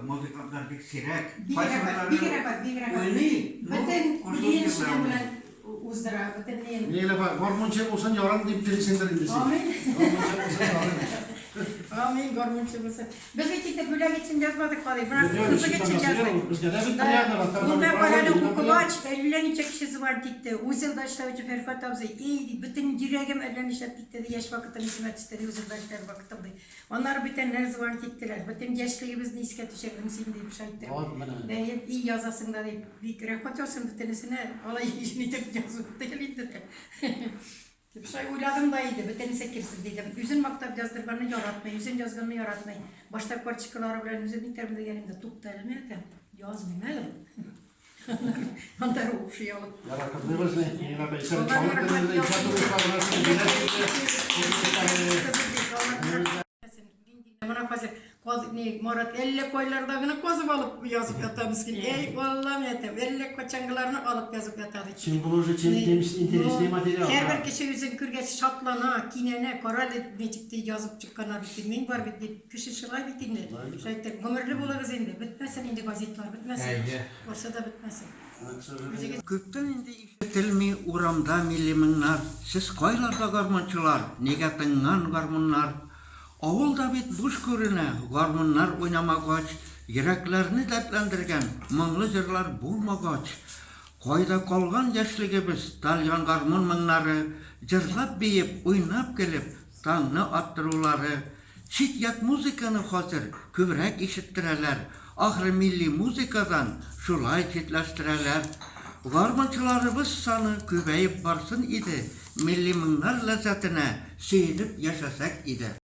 muzikantlar pek sirek. Bir kere bak. Bütün bilinçli bilen uzdıra. Bütün neyin? Neyle bak, gormonçak olsan yaran deyip diri sendir indesin. Amin. Gormonçak olsan yaran. Amin, gormonçak olsun. Biz de böyle geçin yazmadık falan. Bırak kızı geçin yazdık. Bizde de bitti yani. Bunda paranın hukuku aç. 50'lerin çekişisi var dikti. Uzilda işlevici Ferhat abza iyiydi. Bütün yüreğim ellerini işlettik dedi. Yaş vakitini hizmet istedi. Uzilda işler vakitinde. Onlar bütün her zaman diktiler. Bütün gençliğimiz niske düşelim şimdi bir şey deyip. İyi yazasın da deyip. Bir rahmet olsun bir tanesine. Olay işini tek yazıp değildi. Bir şey uyladım da iyiydi. Bir tanesi kirsin dedim. Yüzün maktap yazdırganını yaratmayın. Yüzün yazganını yaratmayın. Başta parçaları bilen yüzün terimde yerinde tut da elime etem. Yazmayın öyle. Onlar okşayalım. Yarakadığımız ne? Yine be, sen Onlar çabuk yarakadığımız denizde içeride uçlarına bana fazla Murat elle koylardağını kozum alıp yazıp yatamız ki ey vallahi yetem elle koçangalarını alıp yazıp yatadı. Simboloji için temiz internetli materyal. Her bir kişi yüzün kürgesi şatlana, kinene, koral etmeyecekti yazıp çıkkana bitirmeyin var bitti. Kişi şılay bitirdi. Şeyde ömürlü buluruz indi. Bitmesin indi gazetler bitmesin. Olsa da bitmesin. Köpten indi işletilmi uramda milliminlar. Siz koylarda garmonçular, nega tıngan garmonlar. Avulda bit buş körüne, garmonlar oynamagaç, yüreklerini dertlendirgen, mınglı jırlar bulmagaç. Koyda kolgan yaşligimiz, dalyan garmon mınları, jırlap beyip, oynap gelip, tangны attırıları, çit yat muzikanı hazır, kübrek işittireler, ahri milli muzikadan şulay çitleştireler. Garmonçularımız sanı kübeyip varsın idi, milli mınlar lezzetine seyinip yaşasak idi.